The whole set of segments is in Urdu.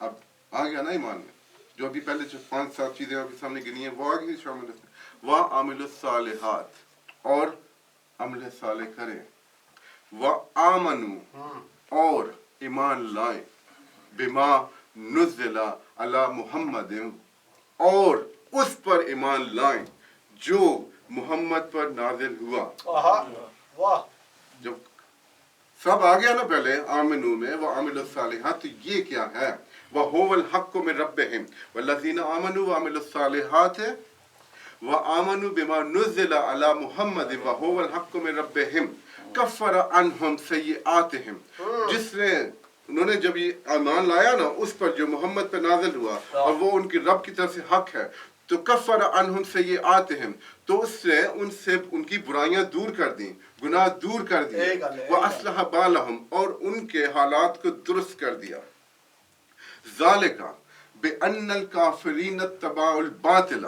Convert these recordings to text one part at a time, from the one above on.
اب آ گیا نا ایمان میں، جو ابھی پہلے جو 5-7 چیزیں آپ کے سامنے گنی ہیں وہ آ گئی شامل ہے۔ وَعَمِلُوا الصَّالِحَاتِ اور عمل صالح کریں، وَآمَنُوا اور ایمان لائیں، بِمَا نُزِّلَ عَلَى مُحَمَّدٍ اور اس پر ایمان لائیں جو محمد پر نازل ہوا۔ واہ جب سب آ گیا نا پہلے آمنو میں وعملوا الصالحات، تو یہ کیا ہے؟ وَهُوَ الْحَقُّ مِن رَبِّهِمْ وَالَّذِينَ آمَنُوا وَعَمِلُوا الصَّالِحَاتِ وَآمَنُوا بِمَا نُزِّلَ عَلَى مُحَمَّدٍ وَهُوَ الْحَقُّ مِن رَبِّهِمْ كَفَّرَ عَنْهُمْ سَيِّئَاتِهِمْ، جس نے انہوں نے جب یہ ایمان لایا نا اس پر جو محمد پر نازل ہوا اور وہ ان کی رب کی طرف سے حق ہے، تو کفر عنہم سیئاتہم، تو اس سے ان کی برائیاں دور کر دیں، گناہ دور کر دیے، وَأَصْلَحَ بَالَهُمْ اور ان کے حالات کو درست کر دیا۔ ذَلِكَ بِأَنَّ الْكَافِرِينَ اتَّبَعُوا الْبَاطِلَ،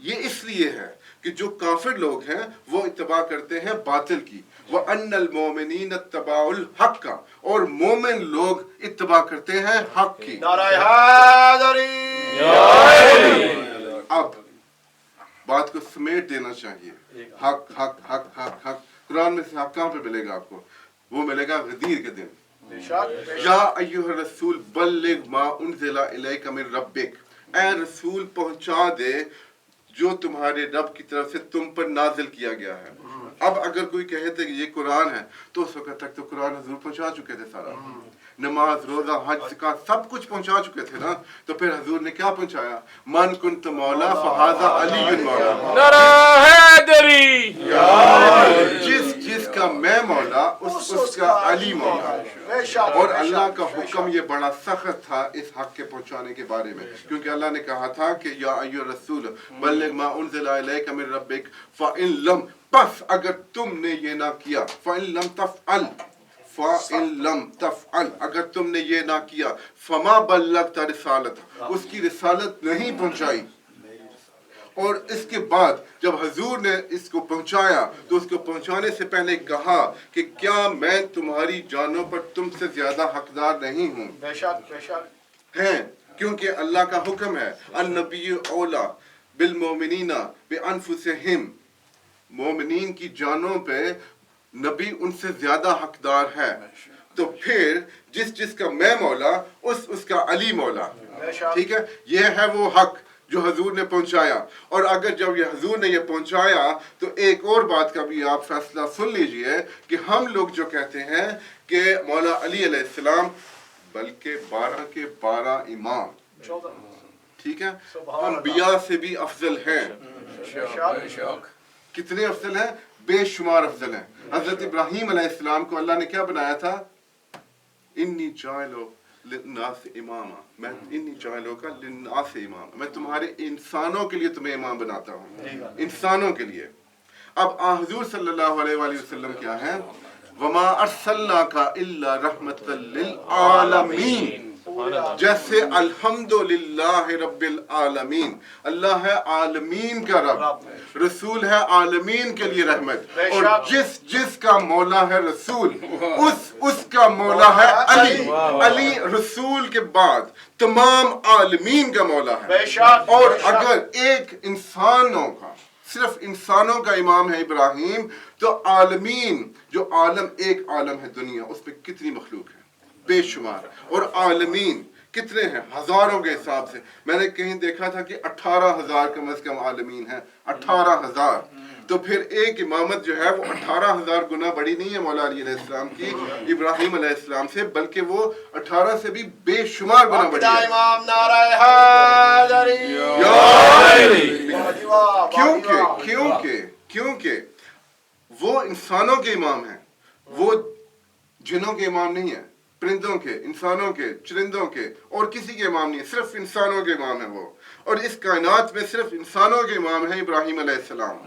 یہ اس لیے ہے کہ جو کافر لوگ ہیں وہ اتباع کرتے ہیں باطل کی، وَأَنَّ الْمُؤْمِنِينَ اتَّبَعُوا الْحَقَّ اور مومن لوگ اتباع کرتے ہیں حق کی۔ نعرہ حیدری، اب بات کو سمیٹ دینا چاہیے، حق حق حق حق حق، قرآن میں سے حق کہاں پہ ملے گا آپ کو؟ وہ ملے گا غدیر کے دن۔ بے شک بے یا شک، ایھا الرسول بلغ ما انزل الیک من ربک، اے رسول پہنچا دے جو تمہارے رب کی طرف سے تم پر نازل کیا گیا ہے۔ اب اگر کوئی کہتے کہ یہ قرآن ہے تو اس وقت تک تو قرآن حضور پہنچا چکے تھے سارا، نماز روزہ حج زکوٰۃ سب کچھ پہنچا چکے تھے نا، تو پھر حضور نے کیا پہنچایا؟ من کنت مولا فہذا علی مولا، نعرہ حیدری، جس کا میں مولا اس کا علی مولا۔ بے شک، اور بے اللہ شک، کا بے حکم شک۔ یہ بڑا سخت تھا اس حق کے پہنچانے کے بارے میں، کیونکہ اللہ نے کہا تھا کہ یا ایھا الرسول بلغ ما انزل الیک من ربک فإن لم، پس اگر تم نے یہ نہ کیا، فإن لم تفعل، فإن لم تفعل اگر تم نے یہ نہ کیا، فما بلغت رسالت، اس کی رسالت نہیں پہنچائی۔ اور اس کے بعد جب حضور نے اس کو پہنچایا تو اس کو پہنچانے سے پہلے کہا کہ کیا میں تمہاری جانوں پر تم سے زیادہ حقدار نہیں ہوں؟ بے شک بے شک، ہیں، کیونکہ اللہ کا حکم ہے النبی اولا بالمؤمنین بانفسہم، مومنین کی جانوں پہ نبی ان سے زیادہ حقدار ہے۔ تو پھر جس کا میں مولا اس کا علی مولا، بے شک، ٹھیک ہے؟ یہ ہے وہ حق جو حضور نے پہنچایا۔ اور اگر جب یہ حضور نے یہ پہنچایا تو ایک اور بات کا بھی آپ فیصلہ سن لیجئے کہ ہم لوگ جو کہتے ہیں کہ مولا علی علیہ السلام بلکہ 12 کے 12 امام، ٹھیک ہے، انبیاء سے بھی افضل ہیں۔ بے شک، کتنے افضل ہیں؟ بے شمار افضل ہیں۔ حضرت ابراہیم علیہ السلام کو اللہ نے کیا بنایا تھا؟ انی جاعلو للناس اماما، میں انی جاعلو کا للناس اماما، میں تمہارے انسانوں کے لیے تمہیں امام بناتا ہوں، انسانوں کے لیے۔ اب حضور صلی اللہ علیہ وآلہ وسلم کیا ہے؟ وما ارسلناک الا رحمۃ للعالمین، جیسے الحمدللہ رب العالمین، اللہ ہے عالمین کا رب، رسول ہے عالمین کے لیے رحمت، اور جس کا مولا ہے رسول اس کا مولا ہے علی، علی رسول کے بعد تمام عالمین کا مولا ہے۔ بے شک، اور بے شک۔ اگر ایک انسانوں کا، صرف انسانوں کا امام ہے ابراہیم، تو عالمین، جو عالم ایک عالم ہے دنیا، اس پہ کتنی مخلوق ہے؟ بے شمار۔ اور عالمین کتنے ہیں؟ ہزاروں کے حساب سے۔ میں نے کہیں دیکھا تھا کہ 18,000 کم از کم عالمین ہیں، 18,000۔ تو پھر ایک امامت جو ہے وہ 18,000 گنا بڑی نہیں ہے مولا علی علیہ السلام کی ابراہیم علیہ السلام سے، بلکہ وہ 18 سے بھی بے شمار گنا بڑی ہے۔ امام نعرہ حیدری، کیونکہ وہ انسانوں کے امام ہیں، وہ جنوں کے امام نہیں ہیں، پرندوں کے، انسانوں کے، چرندوں کے، اور کسی کے امام نہیں ہے، صرف انسانوں کے امام ہیں وہ۔ اور اس کائنات میں صرف انسانوں کے امام ہیں ابراہیم علیہ السلام،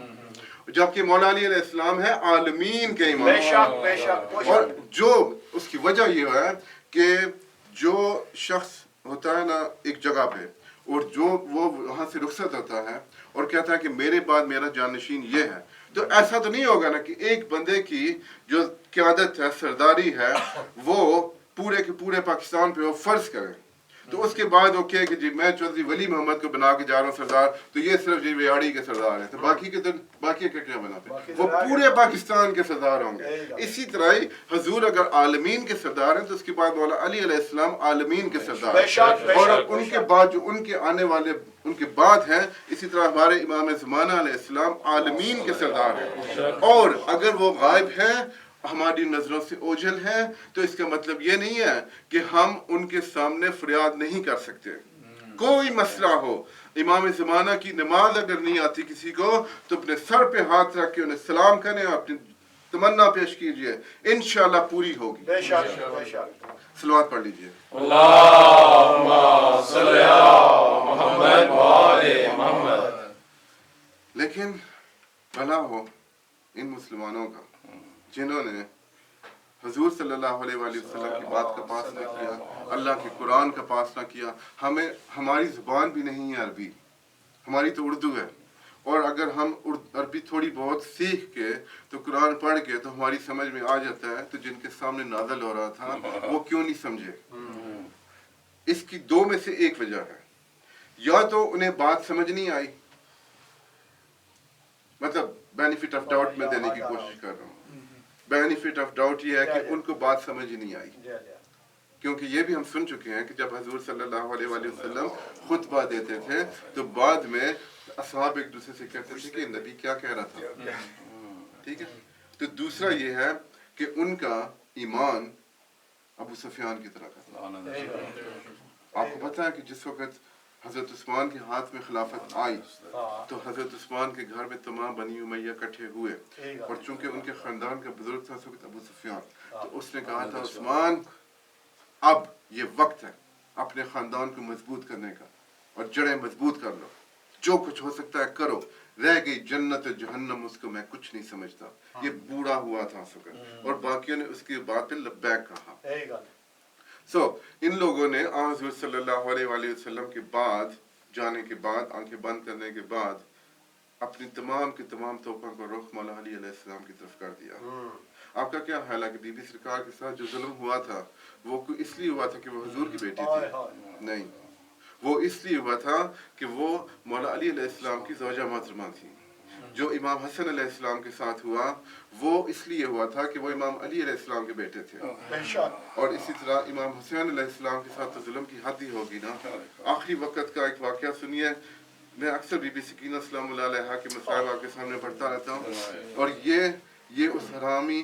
جبکہ مولا علی علیہ السلام ہے عالمین کے امام۔ بے شک بے شک، اور جو اس کی وجہ یہ ہے کہ جو شخص ہوتا ہے نا ایک جگہ پہ، اور جو وہ وہاں سے رخصت ہوتا ہے اور کہتا ہے کہ میرے بعد میرا جانشین یہ ہے، تو ایسا تو نہیں ہوگا نا کہ ایک بندے کی جو قیادت ہے، سرداری ہے، وہ پورے کے پورے پاکستان پہ وہ فرض کریں۔ تو اس کے بعد وہ کہے کہ جی میں چودھری ولی محمد کو بنا کے جا رہا ہوں سردار، تو یہ صرف جی ریاڑی کے سردار ہیں، تو باقی کیا بناتے ہیں؟ وہ پورے پاکستان کے سردار ہوں گے۔ اسی طرح ہی حضور اگر عالمین کے سردار ہیں تو اس کے بعد مولا علی علیہ السلام عالمین کے سردار ہیں، اور ان کے بعد جو ان کے آنے والے ان کے بعد ہیں، اسی طرح ہمارے امام زمانہ علیہ السلام عالمین کے سردار ہیں، اور اگر وہ غائب ہیں، ہماری نظروں سے اوجھل ہیں، تو اس کا مطلب یہ نہیں ہے کہ ہم ان کے سامنے فریاد نہیں کر سکتے۔ کوئی مسئلہ ہو، امام زمانہ کی نماز اگر نہیں آتی کسی کو تو اپنے سر پہ ہاتھ رکھ کے انہیں سلام کریں اور اپنی تمنا پیش کیجئے، انشاءاللہ پوری ہوگی۔ بے شک بے شک۔ صلوات پڑھ لیجئے۔ اللہم صلی علی محمد وآل محمد۔ لیکن بھلا ہو ان مسلمانوں کا جنہوں نے حضور صلی اللہ علیہ وآلہ وسلم کی بات کا پاس نہ کیا، اللہ کے قرآن کا پاس نہ کیا۔ ہماری زبان بھی نہیں ہے عربی، ہماری تو اردو ہے، اور اگر ہم عربی تھوڑی بہت سیکھ کے تو قرآن پڑھ کے تو ہماری سمجھ میں آ جاتا ہے، تو جن کے سامنے نازل ہو رہا تھا وہ کیوں نہیں سمجھے؟ اس کی دو میں سے ایک وجہ ہے، یا تو انہیں بات سمجھ نہیں آئی، مطلب بینیفٹ آف ڈاؤٹ میں دینے کی کوشش کر رہا ہوں۔ بینیفٹ آف ڈاؤٹ یہ ہے کہ ان کو بات سمجھ ہی نہیں آئی، کیونکہ یہ بھی ہم سن چکے ہیں کہ جب حضور صلی اللہ علیہ وآلہ وسلم خطبہ دیتے تھے تو بعد میں اصحاب ایک دوسرے سے کہتے تھے کہ نبی کیا کہہ رہا تھا، ٹھیک ہے۔ تو دوسرا یہ ہے کہ ان کا ایمان ابو سفیان کی طرح کا تھا۔ آپ کو پتہ ہے کہ جس وقت حضرت عثمان کے ہاتھ میں خلافت آئی تو حضرت عثمان کے گھر میں تمام بنی امیہ اکٹھے ہوئے، اور چونکہ ان کے خاندان کا بزرگ تھا اس وقت ابو سفیان، تو اس نے کہا تھا عثمان اب یہ وقت ہے اپنے خاندان کو مضبوط کرنے کا، اور جڑیں مضبوط کر لو، جو کچھ ہو سکتا ہے کرو، رہ گئی جنت و جہنم اس کو میں کچھ نہیں سمجھتا۔ یہ بوڑھا ہوا تھا اس وقت، اور باقیوں نے اس کی بات پہ لبیک کہا۔ ان لوگوں نے حضور صلی اللہ علیہ وآلہ وسلم کے بعد جانے کے بعد، آنکھیں بند کرنے کے بعد، اپنی تمام کی تمام توپوں کو رخ مولا علی علیہ السلام کی طرف کر دیا۔ آپ کا کیا خیال ہے کہ بی بی سرکار کے ساتھ جو ظلم ہوا تھا وہ اس لیے ہوا تھا کہ وہ حضور کی بیٹی تھی؟ نہیں، وہ اس لیے ہوا تھا کہ وہ مولا علی علیہ السلام کی زوجہ محترمہ تھی۔ جو امام حسن علیہ السلام کے ساتھ ہوا وہ اس لیے ہوا تھا کہ وہ امام علی علیہ السلام کے بیٹے تھے، اور اسی طرح امام حسین علیہ السلام کے ساتھ تو ظلم کی حد ہی ہوگی نا۔ آخری وقت کا ایک واقعہ سنیے، میں اکثر بی بی سکینہ سلام اللہ علیہا کے مسائل آپ کے سامنے پڑھتا رہتا ہوں، اور یہ اس حرامی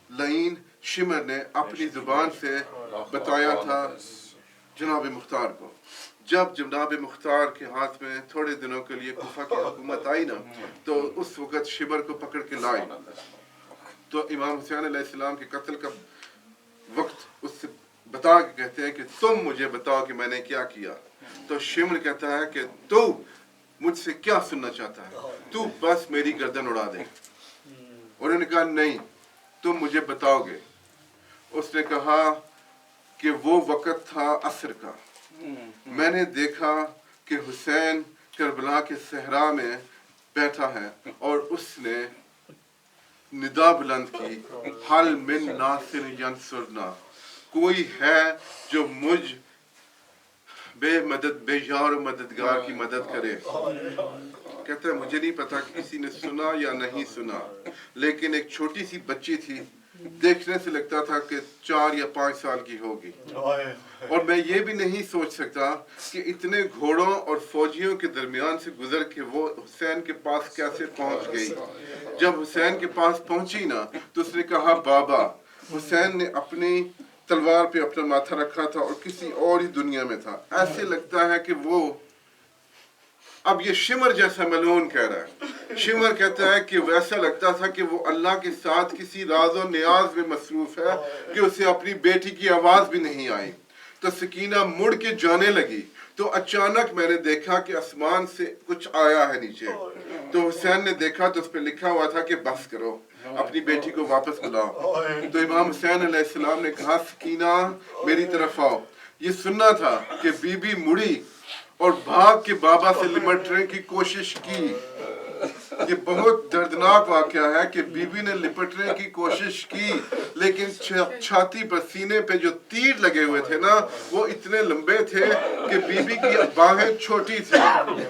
لعین شمر نے اپنی زبان سے بتایا تھا جناب مختار کو۔ جب جناب مختار کے ہاتھ میں تھوڑے دنوں کے لیے کوفہ کی حکومت آئی نا، تو اس وقت شبر کو پکڑ کے لائے، تو امام حسین علیہ السلام کے قتل کا وقت اس سے بتا کے کہتے ہیں کہ تم مجھے بتاؤ کہ میں نے کیا کیا۔ تو شمر کہتا ہے کہ تو مجھ سے کیا سننا چاہتا ہے، تو بس میری گردن اڑا دے۔ انہوں نے کہا نہیں، تم مجھے بتاؤ گے۔ اس نے کہا کہ وہ وقت تھا عصر کا، میں نے دیکھا کہ حسین کربلا کے صحرا میں بیٹھا ہے، اور اس نے ندا بلند کی، حل من ناصر ینصرنا، کوئی ہے جو مجھ بے یار و مددگار کی مدد کرے۔ کہتا ہے مجھے نہیں پتا کہ کسی نے سنا یا نہیں سنا، لیکن ایک چھوٹی سی بچی تھی، دیکھنے سے لگتا تھا کہ 4 یا 5 سال کی ہوگی، اور میں یہ بھی نہیں سوچ سکتا کہ اتنے گھوڑوں اور فوجیوں کے درمیان سے گزر کے وہ حسین کے پاس کیسے پہنچ گئی۔ جب حسین کے پاس پہنچی نا تو اس نے کہا بابا۔ حسین نے اپنی تلوار پہ اپنا ماتھا رکھا تھا اور کسی اور ہی دنیا میں تھا، ایسے لگتا ہے کہ وہ اب یہ شمر جیسا ملعون کہہ رہا ہے، شمر کہتا ہے کہ ویسا لگتا تھا کہ وہ اللہ کے ساتھ کسی راز و نیاز میں مصروف ہے کہ اسے اپنی بیٹی کی آواز بھی نہیں آئی۔ تو سکینہ مڑ کے جانے لگی تو اچانک میں نے دیکھا کہ آسمان سے کچھ آیا ہے نیچے، تو حسین نے دیکھا تو اس پہ لکھا ہوا تھا کہ بس کرو، اپنی بیٹی کو واپس بلاؤ۔ تو امام حسین علیہ السلام نے کہا سکینہ میری طرف آؤ۔ یہ سننا تھا کہ بی بی مڑی اور بھاگ کے بابا سے لمٹنے کی کوشش کی، یہ بہت دردناک واقعہ ہے کہ بیوی نے لپٹنے کی کوشش کی لیکن چھاتی پر سینے پہ جو تیر لگے ہوئے تھے نا وہ اتنے لمبے تھے کہ بیوی کی باہیں چھوٹی تھی،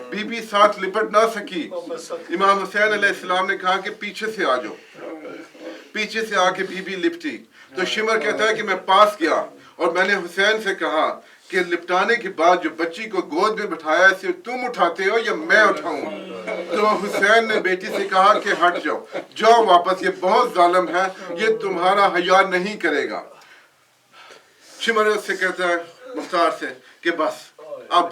بیوی ساتھ لپٹ نہ سکی۔ امام حسین علیہ السلام نے کہا کہ پیچھے سے آ جاؤ، پیچھے سے آ کے بیوی لپٹی تو شمر کہتا ہے کہ میں پاس گیا اور میں نے حسین سے کہا کہ لپٹانے کے بعد جو بچی کو گود میں بٹھایا اسے تم اٹھاتے ہو یا میں اٹھاؤں؟ تو حسین نے بیٹی سے کہا کہ ہٹ جاؤ، جاؤ واپس، یہ بہت ظالم ہے، یہ تمہارا حیا نہیں کرے گا۔ شمر سے کہتا ہے مختار سے کہ بس اب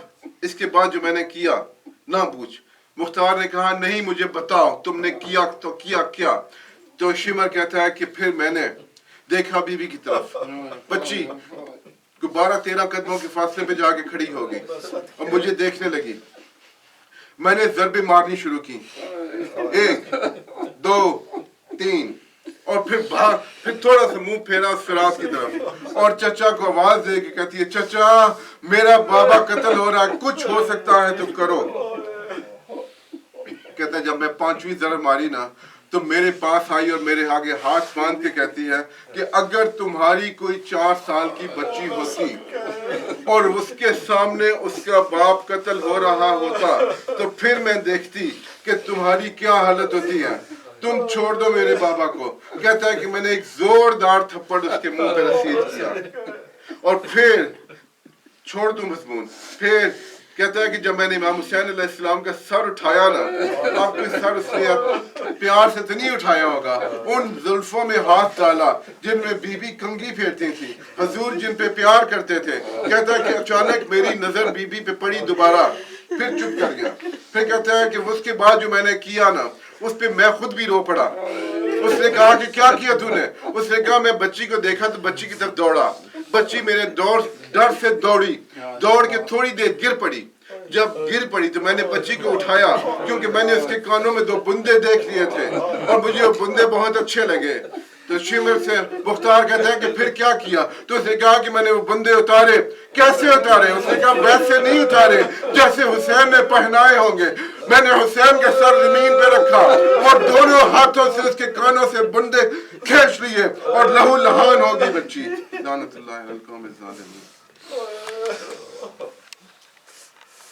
اس کے بعد جو میں نے کیا نہ پوچھ۔ مختار نے کہا نہیں مجھے بتاؤ تم نے کیا تو کیا؟ تو شمر کہتا ہے کہ پھر میں نے دیکھا بیوی کی طرف، بچی 12-13 قدموں کے فاصلے پہ جا کے کھڑی ہو گئی اور مجھے دیکھنے لگی۔ میں نے ضربیں مارنی شروع کی، 1 2 3 اور پھر تھوڑا سا منہ پھیرا اس فراز کی طرف اور چچا کو آواز دے کے کہتی ہے چچا میرا بابا قتل ہو رہا ہے، کچھ ہو سکتا ہے تو کرو۔ کہتا ہے جب میں 5ویں ضرب ماری نا تو میرے پاس آئی اور میرے آگے ہاتھ باندھ کے کہتی ہے کہ اگر تمہاری کوئی 4 سال کی بچی ہوتی اور اس کے سامنے اس کا باپ قتل ہو رہا ہوتا تو پھر میں دیکھتی کہ تمہاری کیا حالت ہوتی ہے، تم چھوڑ دو میرے بابا کو۔ کہتا ہے کہ میں نے ایک زوردار تھپڑ اس کے منہ پہ رسید کیا اور پھر چھوڑ دوں مضمون۔ پھر کہتا ہے کہ جب میں نے امام حسین علیہ السلام کا سر اٹھایا نا، آپ کے سر اس نے پیار سے تو نہیں اٹھایا ہوگا، ان زلفوں میں ہاتھ ڈالا جن میں بی بی کنگھی پھیرتی تھی، حضور جن پہ پیار کرتے تھے۔ کہتا ہے کہ اچانک میری نظر بی بی پہ پڑی دوبارہ، پھر چپ کر گیا۔ پھر کہتا ہے کہ اس کے بعد جو میں نے کیا نا اس پہ میں خود بھی رو پڑا۔ اس نے کہا کہ کیا کیا تو نے؟ اس نے کہا میں بچی کو دیکھا تو بچی کی طرف دوڑا، بچی میرے ڈر سے دوڑ کے تھوڑی دیر گر پڑی۔ جب گر پڑی تو میں نے بچی کو اٹھایا کیونکہ میں نے اس کے کانوں میں 2 بندے دیکھ لیے تھے اور مجھے وہ بندے بہت اچھے لگے۔ تو شمر سے مختار کہتا ہے کہ پھر کیا کیا؟ تو اس نے کہا کہ میں نے وہ بندے اتارے۔ کیسے اتارے؟ اس نے کہا ویسے نہیں اتارے جیسے حسین نے پہنائے ہوں گے۔ میں نے حسین کے سر زمین پہ رکھا اور دونوں ہاتھوں سے اس کے کانوں سے بندے کھینچ لیے اور لہو لہان ہو گئی بچی۔ لعنت اللہ علی القوم الظالمین۔